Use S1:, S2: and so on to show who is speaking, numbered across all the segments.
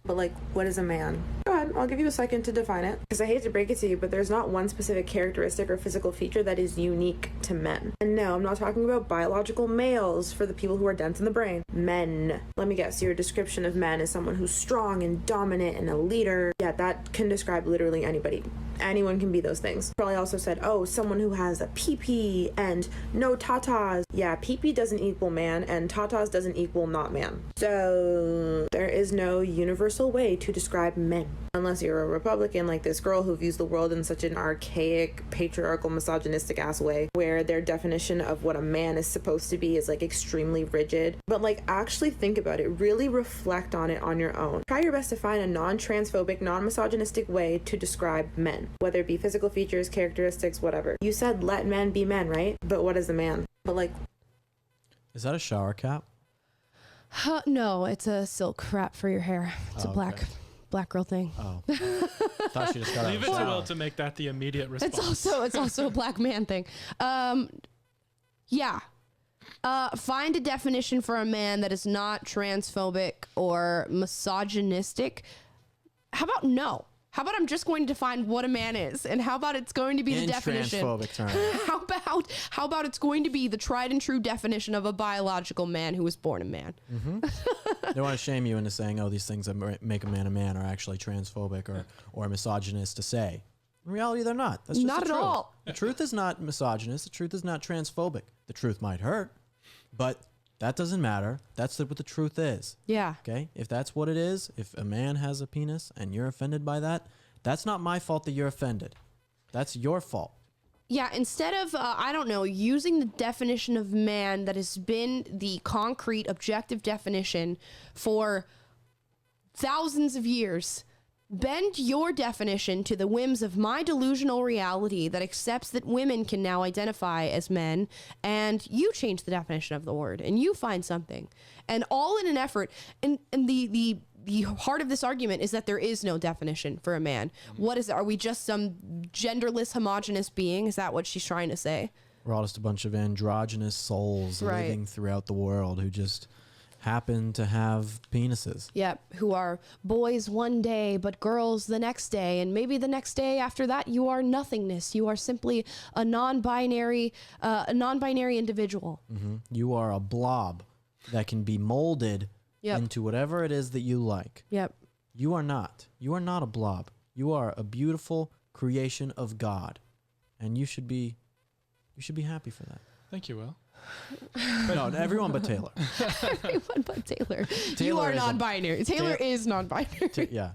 S1: But like, what is a man? Go ahead, I'll give you a second to define it. Because I hate to break it to you, but there's not one specific characteristic or physical feature that is unique to men. And no, I'm not talking about biological males for the people who are dense in the brain. Men. Let me guess, your description of men is someone who's strong and dominant and a leader. Yeah, that can describe literally anybody. Anyone can be those things. Probably also said, oh, someone who has a pee-pee and no tatas. Yeah, pee-pee doesn't equal man and tatas doesn't equal not man. So there is no universal way to describe men. Unless you're a Republican like this girl who views the world in such an archaic, patriarchal, misogynistic ass way, where their definition of what a man is supposed to be is like extremely rigid. But like, actually think about it. Really reflect on it on your own. Try your best to find a non-transphobic, non-misogynistic way to describe men, whether it be physical features, characteristics, whatever. You said let men be men, right? But what is a man? But like,
S2: is that a shower cap?
S3: No, it's a silk wrap for your hair. It's a black girl thing.
S2: Oh, thought she just got
S4: Leave it to Will to make that the immediate response.
S3: It's also a black man thing. Yeah. Find a definition for a man that is not transphobic or misogynistic. How about no? How about I'm just going to define what a man is, and how about it's going to be the definition?
S2: Transphobic terms.
S3: How about it's going to be the tried and true definition of a biological man who was born a man?
S2: Mm-hmm. They want to shame you into saying, "Oh, these things that make a man are actually transphobic or misogynist to say." In reality, they're not. That's just
S3: not
S2: the
S3: at
S2: truth.
S3: all.
S2: The truth is not misogynist. The truth is not transphobic. The truth might hurt, but that doesn't matter. That's what the truth is.
S3: Yeah.
S2: Okay? If that's what it is, if a man has a penis and you're offended by that, that's not my fault that you're offended. That's your fault.
S3: Yeah, instead of, I don't know, using the definition of man that has been the concrete, objective definition for thousands of years, bend your definition to the whims of my delusional reality that accepts that women can now identify as men, and you change the definition of the word, and you find something. And all in an effort, and the heart of this argument is that there is no definition for a man. What is it? Are we just some genderless, homogenous being? Is that what she's trying to say?
S2: We're all just a bunch of androgynous souls living throughout the world who just happen to have penises.
S3: Yep, who are boys one day, but girls the next day, and maybe the next day after that you are nothingness. You are simply a non-binary individual.
S2: Mm-hmm. You are a blob that can be molded into whatever it is that you like.
S3: Yep.
S2: You are not. You are not a blob. You are a beautiful creation of God, and you should be happy for that.
S4: Thank you, Will.
S2: No, everyone but Taylor.
S3: Everyone but Taylor. You are non-binary. Taylor is non-binary.
S2: Yeah.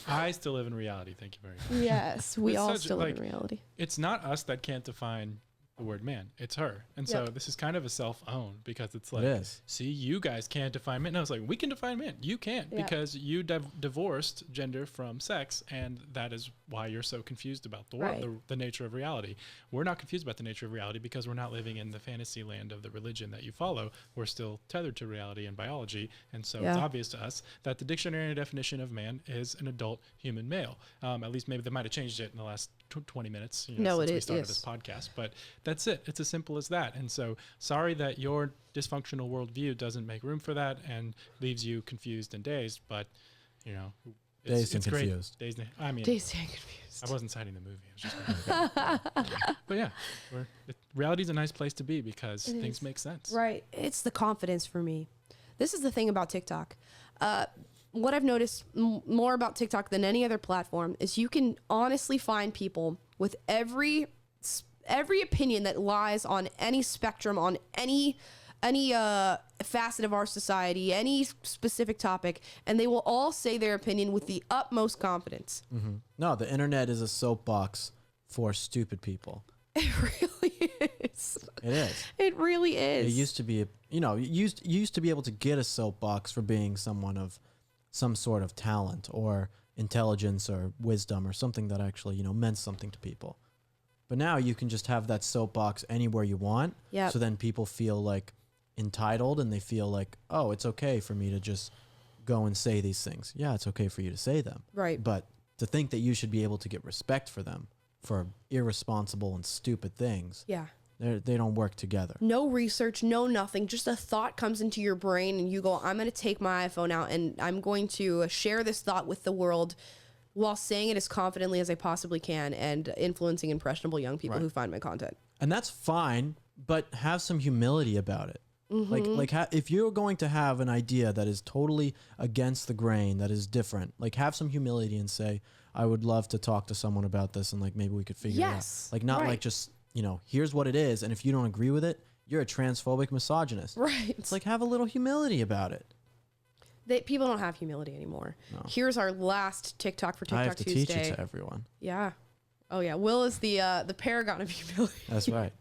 S4: I still live in reality. Thank you very much.
S3: Yes, we all still live in reality.
S4: It's not us that can't define the word man. It's her. And so this is kind of a self-own, because it's like, see, you guys can't define man. No, it's like, we can define man. You can't, because you divorced gender from sex, and that is why you're so confused about the world, the nature of reality. We're not confused about the nature of reality because we're not living in the fantasy land of the religion that you follow. We're still tethered to reality and biology, and so it's obvious to us that the dictionary definition of man is an adult human male. At least maybe they might have changed it in the last 20 minutes since we started this podcast, but that's it. It's as simple as that. And so sorry that your dysfunctional worldview doesn't make room for that and leaves you confused and dazed, but you know,
S2: dazed and confused.
S3: Dazed and confused.
S4: I wasn't citing the movie. I was just but yeah, reality's a nice place to be because things make sense.
S3: Right. It's the confidence for me. This is the thing about TikTok. What I've noticed more about TikTok than any other platform is you can honestly find people with every opinion that lies on any spectrum, on any facet of our society, any specific topic, and they will all say their opinion with the utmost confidence.
S2: Mm-hmm. No, the internet is a soapbox for stupid people.
S3: It really is.
S2: It is.
S3: It really is.
S2: It used to be, you used to be able to get a soapbox for being someone of some sort of talent or intelligence or wisdom or something that actually, meant something to people. But now you can just have that soapbox anywhere you want.
S3: Yep.
S2: So then people feel like entitled and they feel like, oh, it's okay for me to just go and say these things. Yeah, it's okay for you to say them.
S3: Right.
S2: But to think that you should be able to get respect for them for irresponsible and stupid things.
S3: Yeah.
S2: They don't work together.
S3: No research, no nothing. Just a thought comes into your brain and you go, I'm going to take my iPhone out and I'm going to share this thought with the world while saying it as confidently as I possibly can and influencing impressionable young people who find my content.
S2: And that's fine, but have some humility about it. If you're going to have an idea that is totally against the grain, that is different, like have some humility and say, I would love to talk to someone about this and like maybe we could figure it out. Like not like just, here's what it is. And if you don't agree with it, you're a transphobic misogynist.
S3: Right.
S2: It's like have a little humility about it.
S3: People don't have humility anymore.
S2: No.
S3: Here's our last TikTok for TikTok
S2: I have to
S3: Tuesday.
S2: teach it to everyone.
S3: Yeah. Oh yeah. Will is the paragon of humility.
S2: That's right.